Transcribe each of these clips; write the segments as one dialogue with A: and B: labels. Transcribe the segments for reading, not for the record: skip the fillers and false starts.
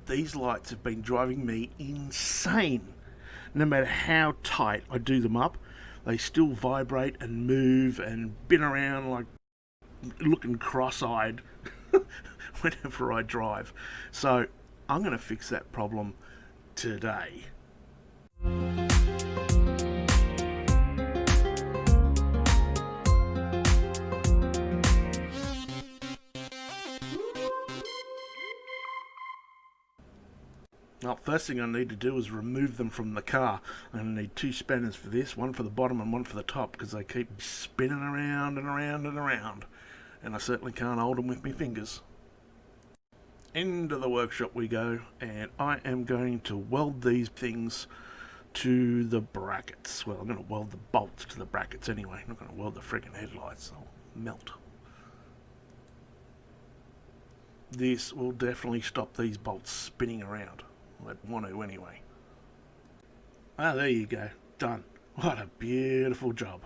A: these lights have been driving me insane. No matter how tight I do them up, they still vibrate and move and bin around like looking cross-eyed whenever I drive. So I'm going to fix that problem today. Well, first thing I need to do is remove them from the car. I'm going to need 2 spanners for this, one for the bottom and one for the top, because they keep spinning around and around and around, and I certainly can't hold them with my fingers. Into the workshop we go, and I am going to weld these things to the brackets. Well, I'm going to weld the bolts to the brackets anyway. I'm not going to weld the friggin' headlights, they'll melt. This will definitely stop these bolts spinning around. I'd want to anyway. Ah, there you go. Done. What a beautiful job.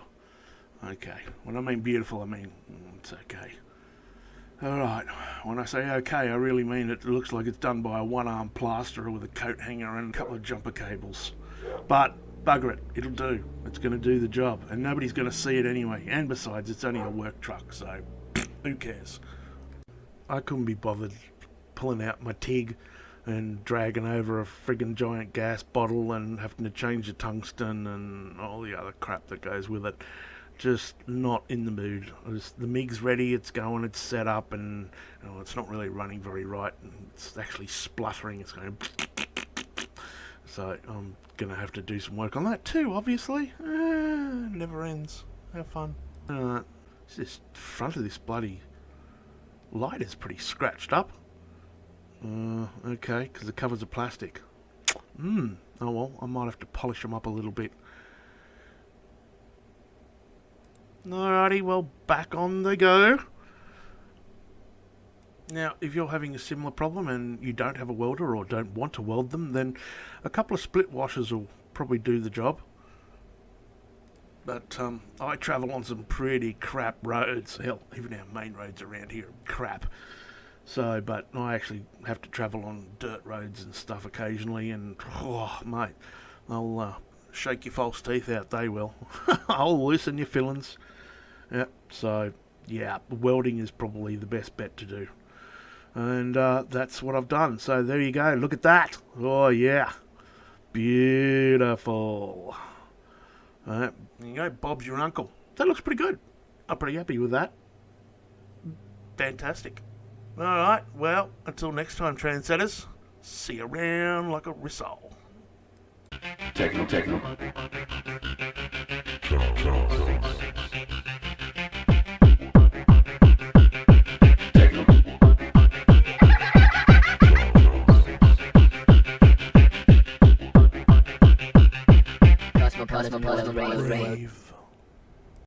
A: Okay. When I mean beautiful, I mean it's okay. Alright. When I say okay, I really mean it looks like it's done by a one-arm plasterer with a coat hanger and a couple of jumper cables. But bugger it. It'll do. It's going to do the job. And nobody's going to see it anyway. And besides, it's only a work truck, so who cares? I couldn't be bothered pulling out my TIG and dragging over a friggin' giant gas bottle and having to change the tungsten and all the other crap that goes with it. Just not in the mood. The MIG's ready, it's going, it's set up, and it's not really running very right. It's actually spluttering, it's going so I'm going to have to do some work on that too, obviously. Never ends. Have fun. This front of this bloody light is pretty scratched up. Okay, because the covers are plastic. Oh well, I might have to polish them up a little bit. Alrighty, well, back on the go. Now, if you're having a similar problem and you don't have a welder or don't want to weld them, then a couple of split washers will probably do the job. But I travel on some pretty crap roads. Hell, even our main roads around here are crap. So, but I actually have to travel on dirt roads and stuff occasionally, and oh, mate, I'll shake your false teeth out, they will. I'll loosen your fillings. Yep, so, yeah, welding is probably the best bet to do. And that's what I've done. So there you go, look at that. Oh, yeah. Beautiful. There you go, Bob's your uncle. That looks pretty good. I'm pretty happy with that. Fantastic. Alright, well, until next time, trendsetters, see you around like a rissole.
B: Techno.
C: Cosmopolitan rave.